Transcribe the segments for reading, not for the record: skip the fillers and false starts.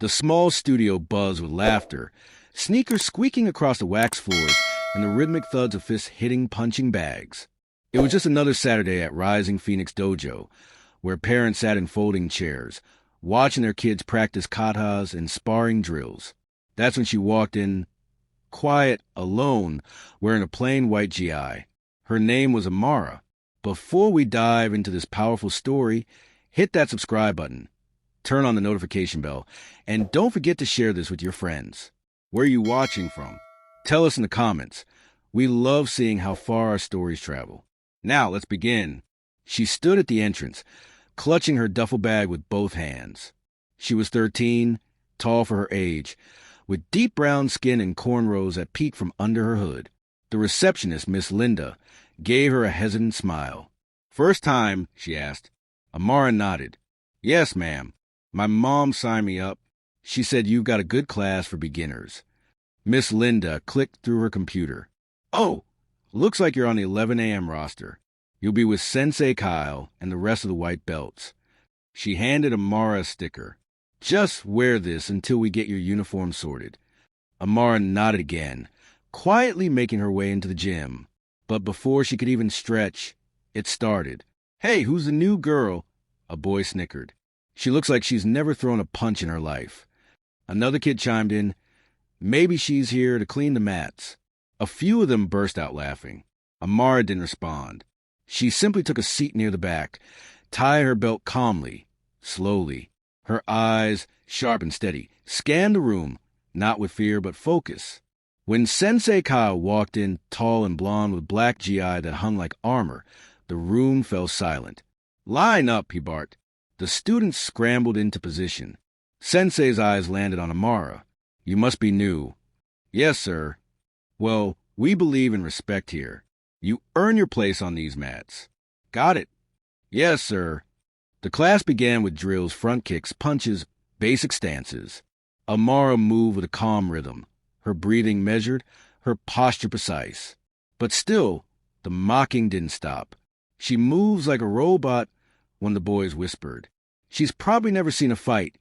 The small studio buzzed with laughter, sneakers squeaking across the wax floors, and the rhythmic thuds of fists hitting punching bags. It was just another Saturday at Rising Phoenix Dojo, where parents sat in folding chairs, watching their kids practice katas and sparring drills. That's when she walked in, quiet, alone, wearing a plain white GI. Her name was Amara. Before we dive into this powerful story, hit that subscribe button, turn on the notification bell, and don't forget to share this with your friends. Where are you watching from? Tell us in the comments. We love seeing how far our stories travel. Now, let's begin. She stood at the entrance, clutching her duffel bag with both hands. She was 13, tall for her age, with deep brown skin and cornrows that peeked from under her hood. The receptionist, Miss Linda, gave her a hesitant smile. "First time?" she asked. Amara nodded. "Yes, ma'am. My mom signed me up. She said you've got a good class for beginners." Miss Linda clicked through her computer. "Oh, looks like you're on the 11 a.m. roster. You'll be with Sensei Kyle and the rest of the white belts." She handed Amara a sticker. "Just wear this until we get your uniform sorted." Amara nodded again, quietly making her way into the gym. But before she could even stretch, it started. "Hey, who's the new girl?" A boy snickered. "She looks like she's never thrown a punch in her life." Another kid chimed in. "Maybe she's here to clean the mats." A few of them burst out laughing. Amara didn't respond. She simply took a seat near the back, tied her belt calmly, slowly. Her eyes, sharp and steady, scanned the room, not with fear but focus. When Sensei Kyle walked in, tall and blond with black GI that hung like armor, the room fell silent. "Line up," he barked. The students scrambled into position. Sensei's eyes landed on Amara. "You must be new." "Yes, sir." "Well, we believe in respect here. You earn your place on these mats." "Got it." "Yes, sir." The class began with drills, front kicks, punches, basic stances. Amara moved with a calm rhythm, her breathing measured, her posture precise. But still, the mocking didn't stop. "She moves like a robot," one of the boys whispered. "She's probably never seen a fight,"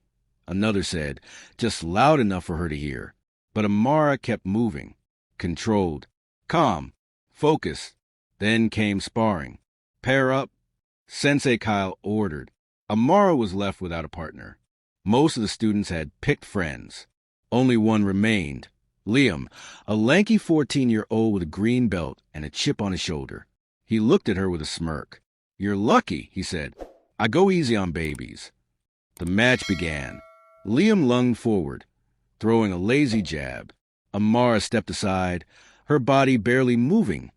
another said, just loud enough for her to hear. But Amara kept moving, controlled, calm, focused. Then came sparring. "Pair up," Sensei Kyle ordered. Amara was left without a partner. Most of the students had picked friends. Only one remained, Liam, a lanky 14-year-old with a green belt and a chip on his shoulder. He looked at her with a smirk. "You're lucky," he said. "I go easy on babies." The match began. Liam lunged forward, throwing a lazy jab. Amara stepped aside, her body barely moving,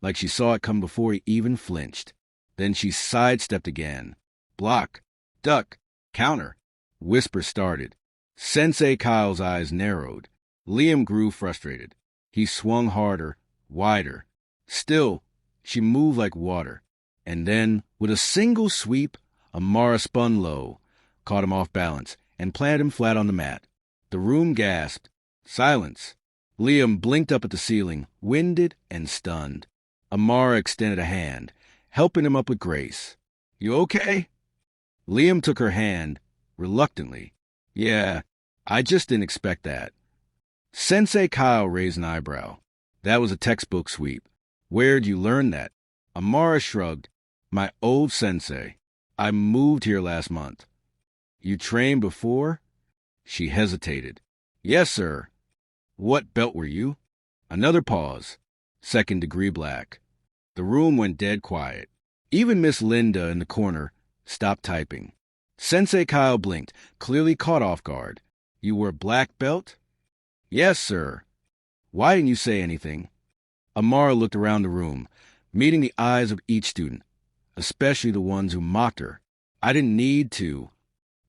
like she saw it come before he even flinched. Then she sidestepped again. Block, duck, counter. Whispers started. Sensei Kyle's eyes narrowed. Liam grew frustrated. He swung harder, wider. Still, she moved like water. And then, with a single sweep, Amara spun low, caught him off balance, and planted him flat on the mat. The room gasped. Silence. Liam blinked up at the ceiling, winded and stunned. Amara extended a hand, helping him up with grace. "You okay?" Liam took her hand, reluctantly. "Yeah, I just didn't expect that." Sensei Kyle raised an eyebrow. "That was a textbook sweep. Where'd you learn that?" Amara shrugged. "My old sensei. I moved here last month." "You trained before?" She hesitated. "Yes, sir." "What belt were you?" Another pause. Second degree black. The room went dead quiet. Even Miss Linda in the corner stopped typing. Sensei Kyle blinked, clearly caught off guard. "You were black belt?" "Yes, sir." "Why didn't you say anything?" Amara looked around the room, meeting the eyes of each student, especially the ones who mocked her. "I didn't need to."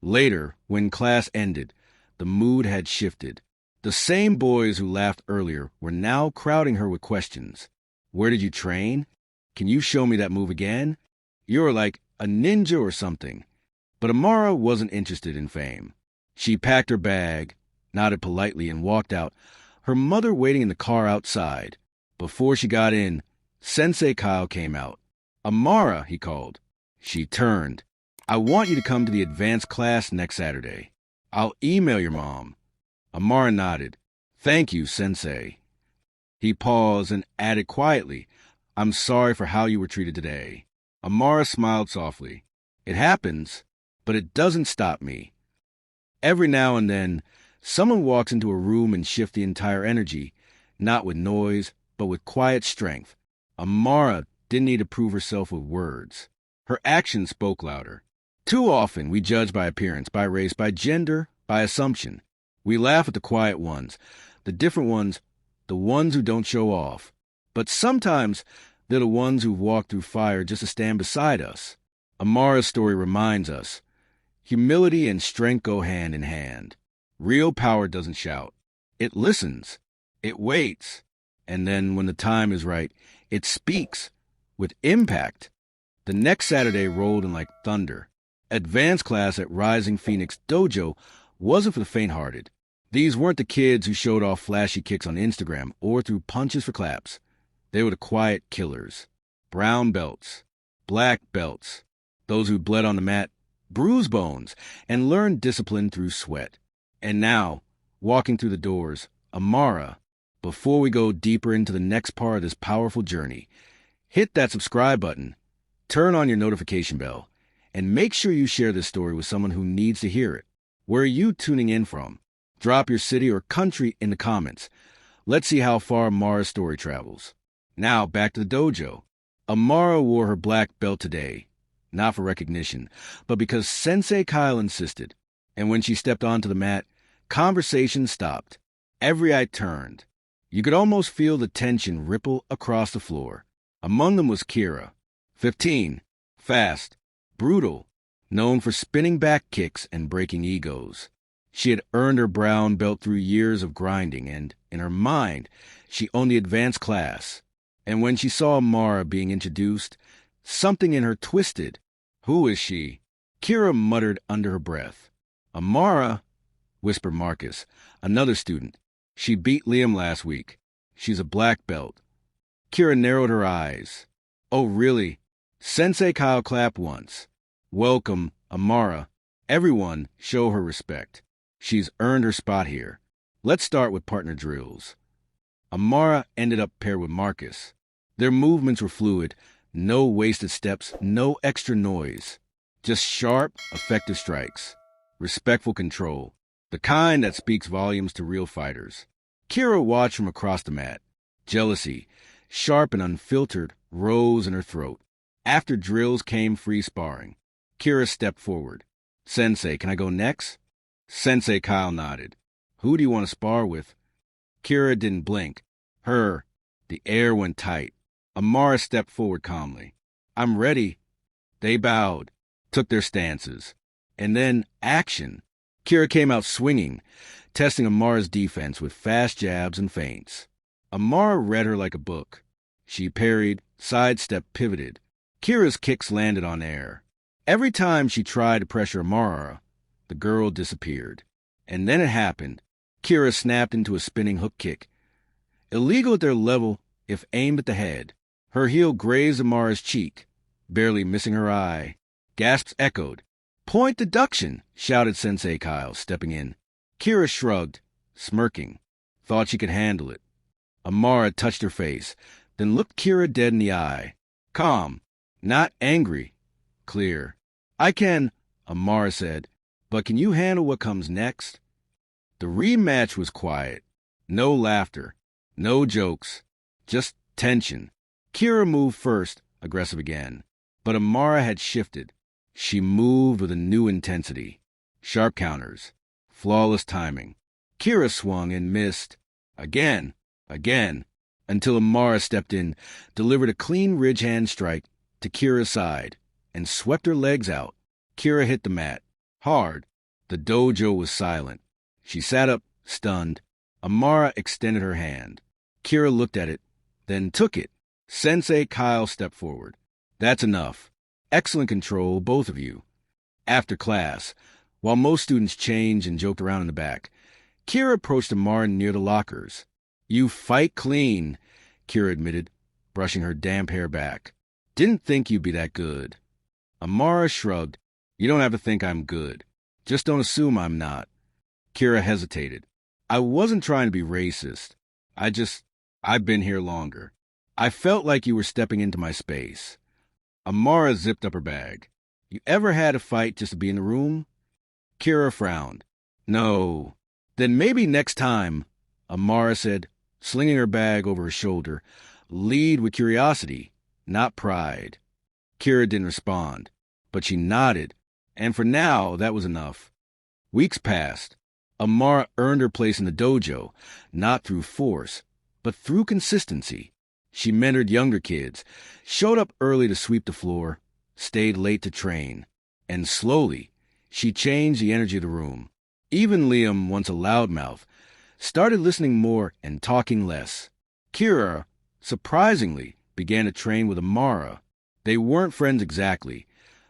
Later, when class ended, the mood had shifted. The same boys who laughed earlier were now crowding her with questions. "Where did you train? Can you show me that move again? You're like a ninja or something." But Amara wasn't interested in fame. She packed her bag, nodded politely, and walked out, her mother waiting in the car outside. Before she got in, Sensei Kyle came out. "Amara," he called. She turned. "I want you to come to the advanced class next Saturday." I'll email your mom. Amara nodded. Thank you, Sensei. He paused and added quietly, I'm sorry for how you were treated today. Amara smiled softly. It happens, but it doesn't stop me. Every now and then, someone walks into a room and shifts the entire energy, not with noise, but with quiet strength. Amara didn't need to prove herself with words. Her actions spoke louder. Too often, we judge by appearance, by race, by gender, by assumption. We laugh at the quiet ones, the different ones, the ones who don't show off. But sometimes, they're the ones who walk through fire just to stand beside us. Amara's story reminds us, humility and strength go hand in hand. Real power doesn't shout. It listens. It waits. And then when the time is right, it speaks with impact. The next Saturday rolled in like thunder. Advanced class at Rising Phoenix Dojo wasn't for the faint-hearted. These weren't the kids who showed off flashy kicks on Instagram or threw punches for claps. They were the quiet killers. Brown belts, black belts, those who bled on the mat, bruised bones, and learned discipline through sweat. And now, walking through the doors, Amara, before we go deeper into the next part of this powerful journey, hit that subscribe button, turn on your notification bell, and make sure you share this story with someone who needs to hear it. Where are you tuning in from? Drop your city or country in the comments. Let's see how far Amara's story travels. Now, back to the dojo. Amara wore her black belt today, not for recognition, but because Sensei Kyle insisted. And when she stepped onto the mat, conversation stopped. Every eye turned. You could almost feel the tension ripple across the floor. Among them was Kira, 15, fast, brutal, known for spinning back kicks and breaking egos. She had earned her brown belt through years of grinding, and, in her mind, she owned the advanced class. And when she saw Amara being introduced, something in her twisted. Who is she? Kira muttered under her breath. Amara, whispered Marcus, another student. She beat Liam last week. She's a black belt. Kira narrowed her eyes. Oh, really? Sensei Kyle clapped once. Welcome, Amara. Everyone, show her respect. She's earned her spot here. Let's start with partner drills. Amara ended up paired with Marcus. Their movements were fluid, no wasted steps, no extra noise. Just sharp, effective strikes. Respectful control. The kind that speaks volumes to real fighters. Kira watched from across the mat. Jealousy, sharp and unfiltered, rose in her throat. After drills came free sparring. Kira stepped forward. Sensei, can I go next? Sensei Kyle nodded. Who do you want to spar with? Kira didn't blink. Her. The air went tight. Amara stepped forward calmly. I'm ready. They bowed, took their stances. And then action. Kira came out swinging, testing Amara's defense with fast jabs and feints. Amara read her like a book. She parried, sidestepped, pivoted. Kira's kicks landed on air. Every time she tried to pressure Amara, the girl disappeared. And then it happened. Kira snapped into a spinning hook kick. Illegal at their level if aimed at the head. Her heel grazed Amara's cheek, barely missing her eye. Gasps echoed. Point deduction, shouted Sensei Kyle, stepping in. Kira shrugged, smirking. Thought she could handle it. Amara touched her face, then looked Kira dead in the eye. Calm, not angry. Clear. I can, Amara said, but can you handle what comes next? The rematch was quiet. No laughter. No jokes. Just tension. Kira moved first, aggressive again. But Amara had shifted. She moved with a new intensity. Sharp counters. Flawless timing. Kira swung and missed. Again. Until Amara stepped in, delivered a clean ridge hand strike to Kira's side, and swept her legs out. Kira hit the mat. Hard. The dojo was silent. She sat up, stunned. Amara extended her hand. Kira looked at it, then took it. Sensei Kyle stepped forward. That's enough. Excellent control, both of you. After class, while most students changed and joked around in the back, Kira approached Amara near the lockers. You fight clean, Kira admitted, brushing her damp hair back. Didn't think you'd be that good. Amara shrugged. You don't have to think I'm good. Just don't assume I'm not. Kira hesitated. I wasn't trying to be racist. I've been here longer. I felt like you were stepping into my space. Amara zipped up her bag. You ever had a fight just to be in the room? Kira frowned. No. Then maybe next time, Amara said, slinging her bag over her shoulder. Lead with curiosity, not pride. Kira didn't respond, but she nodded, and for now, that was enough. Weeks passed. Amara earned her place in the dojo, not through force, but through consistency. She mentored younger kids, showed up early to sweep the floor, stayed late to train, and slowly, she changed the energy of the room. Even Liam, once a loudmouth, started listening more and talking less. Kira, surprisingly, began to train with Amara. They weren't friends exactly,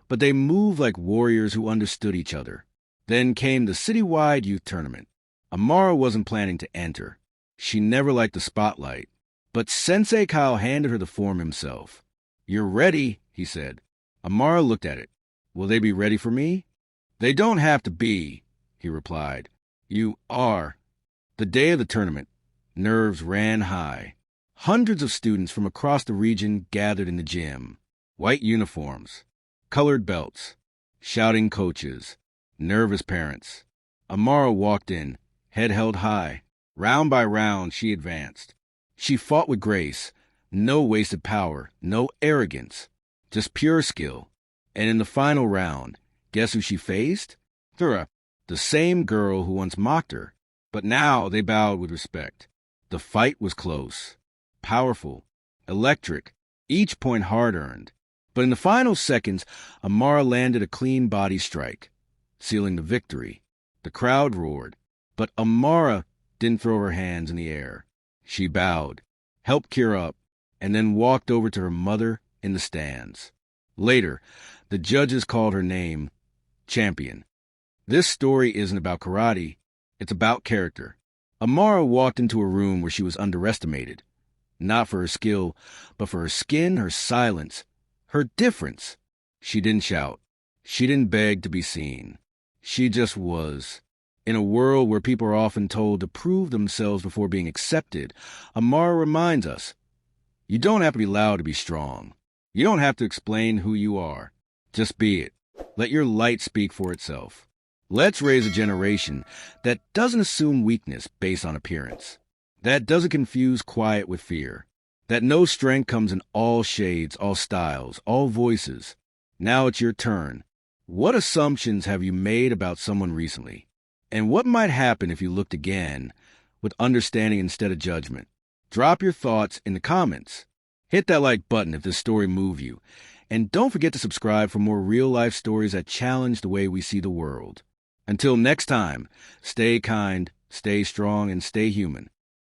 but they moved like warriors who understood each other. Then came the citywide youth tournament. Amara wasn't planning to enter. She never liked the spotlight. But Sensei Kyle handed her the form himself. You're ready, he said. Amara looked at it. Will they be ready for me? They don't have to be, he replied. You are. The day of the tournament, nerves ran high. Hundreds of students from across the region gathered in the gym. White uniforms, colored belts, shouting coaches, nervous parents. Amara walked in, head held high. Round by round, she advanced. She fought with grace, no wasted power, no arrogance, just pure skill. And in the final round, guess who she faced? Thura, the same girl who once mocked her. But now they bowed with respect. The fight was close, powerful, electric, each point hard-earned. But in the final seconds, Amara landed a clean body strike, sealing the victory. The crowd roared, but Amara didn't throw her hands in the air. She bowed, helped Kira up, and then walked over to her mother in the stands. Later, the judges called her name champion. This story isn't about karate, it's about character. Amara walked into a room where she was underestimated, not for her skill, but for her skin, her silence, her difference. She didn't shout. She didn't beg to be seen. She just was. In a world where people are often told to prove themselves before being accepted, Amara reminds us, you don't have to be loud to be strong. You don't have to explain who you are. Just be it. Let your light speak for itself. Let's raise a generation that doesn't assume weakness based on appearance, that doesn't confuse quiet with fear, that knows strength comes in all shades, all styles, all voices. Now it's your turn. What assumptions have you made about someone recently? And what might happen if you looked again with understanding instead of judgment? Drop your thoughts in the comments. Hit that like button if this story moved you. And don't forget to subscribe for more real-life stories that challenge the way we see the world. Until next time, stay kind, stay strong, and stay human.